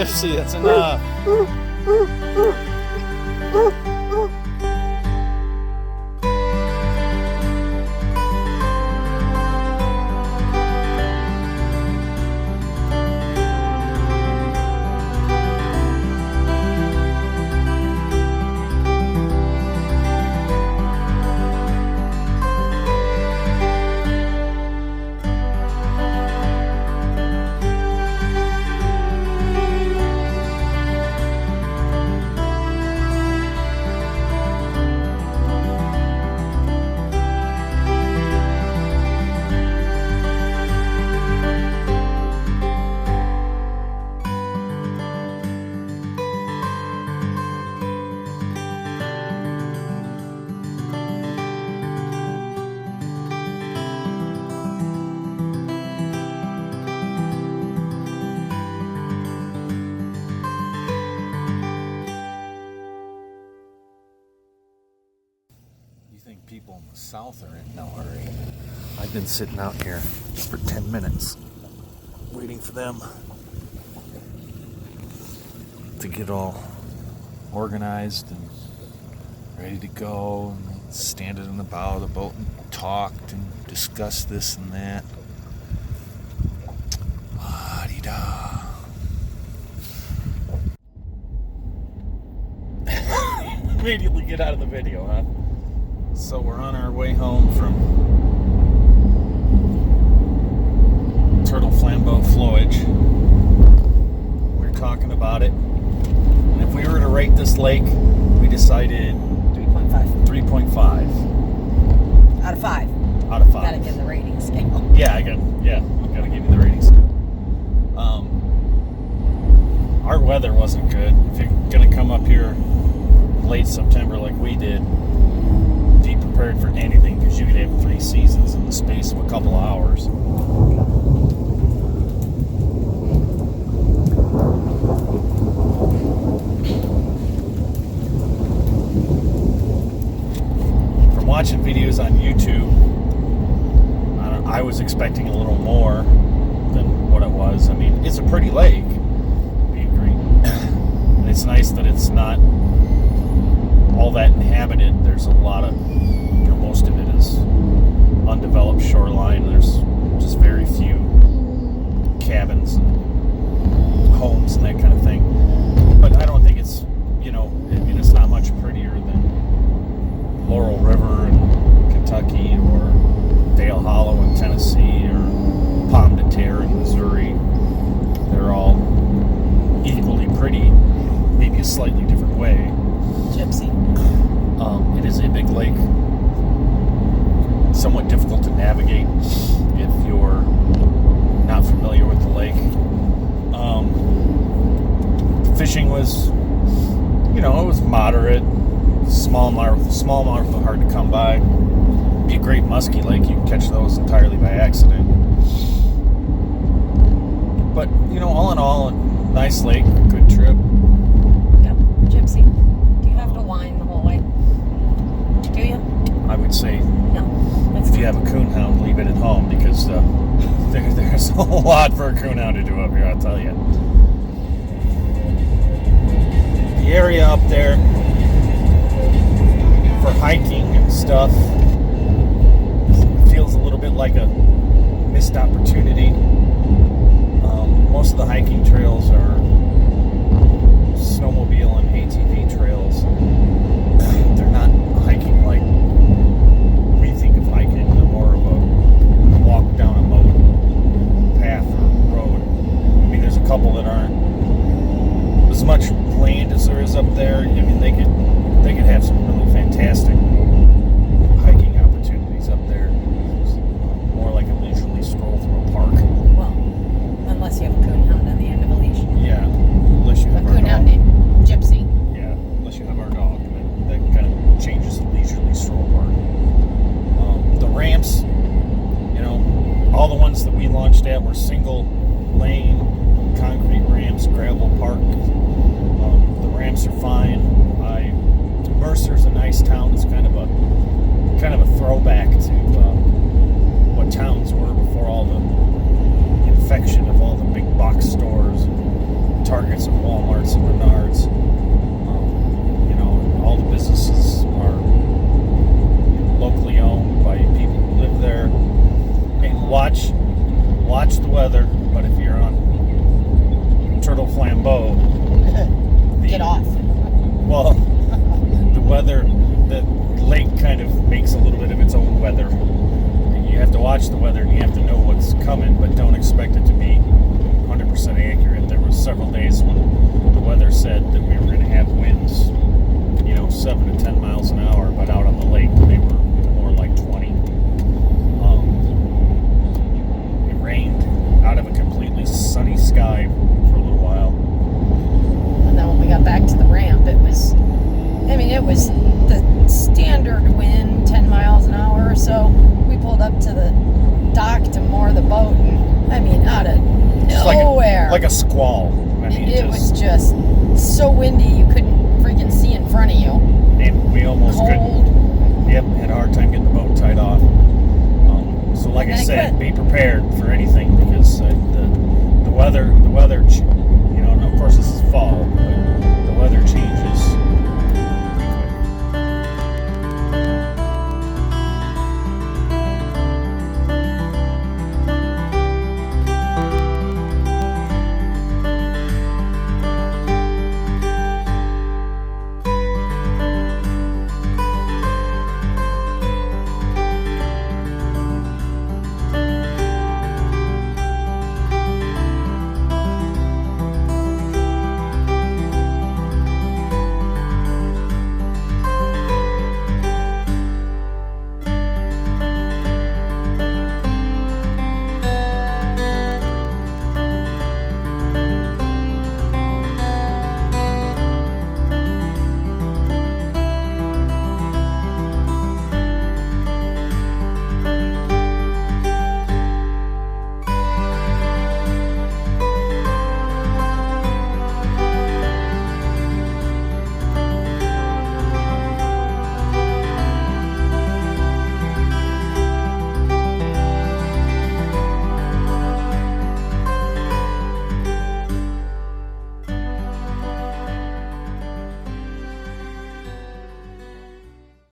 Gypsy, that's enough. People in the south are in no hurry. I've been sitting out here for 10 minutes waiting for them to get all organized and ready to go, and standing in the bow of the boat and talked and discussed this and that. La-di-da. Immediately get out of the video, huh? So we're on our way home from Turtle Flambeau Flowage. We were talking about it. And if we were to rate this lake, we decided 3.5. 3.5. Out of 5. Out of 5. Gotta give the rating scale. Yeah, I gotta give you the rating scale. Our weather wasn't good. If you're gonna come up here late September like we did, be prepared for anything, because you could have 3 seasons in the space of a couple of hours. From watching videos on YouTube, I was expecting a little more than what it was. I mean, it's a pretty lake, we agree. And it's nice that it's not all that inhabited. There's a lot of, most of it is undeveloped shoreline. There's just very few cabins and homes and that kind of thing. But I don't think it's, it's not much prettier than Laurel River in Kentucky, or Dale Hollow in Tennessee, or Pomme de Terre in Missouri. They're all equally pretty, maybe a slightly different way. Gypsy. It is a big lake, somewhat difficult to navigate if you're not familiar with the lake. Fishing was, it was moderate, smallmouth, hard to come by. Be a great muskie lake. You can catch those entirely by accident. But all in all, a nice lake, good trip. Yep. Gypsy. Do you have to whine the whole way? Do you? I would say, no. If you have a coonhound, leave it at home, because there's a lot for a coonhound to do up here, I'll tell you. The area up there for hiking and stuff feels a little bit like a missed opportunity. Most of the hiking trails are snowmobile and ATV trails. They're not hiking like we think of hiking. They're more of a walk down a mowed path or road. I mean, there's a couple that aren't as much land as there is up there. I mean, they could have some really fantastic hiking opportunities up there. More like a leisurely stroll through a park. Well, unless you have a coonhound on the end of a leash. Yeah, unless you have a coonhound named Gypsy. Yeah, unless you have our dog. That kind of changes the leisurely stroll part. The ramps, all the ones that we launched at were single lane concrete ramps, gravel park. The ramps are fine. Mercer's a nice town. It's kind of a off. Well, the weather, the lake kind of makes a little bit of its own weather. You have to watch the weather and you have to know what's coming, but don't expect it to be 100% accurate. There were several days when the weather said that we were going to have winds, 7 to 10 miles an hour, but out on the lake they were more like 20. It rained out of a completely sunny sky for a little while. And then when we got back to the ramp, it was the standard wind, 10 miles an hour or so. We pulled up to the dock to moor the boat, and out of nowhere. Like a squall. It was just so windy you couldn't freaking see in front of you. And we almost Cold. couldn't. Yep, had a hard time getting the boat tied off. So like I said, be prepared for anything because the weather, and of course this is fall,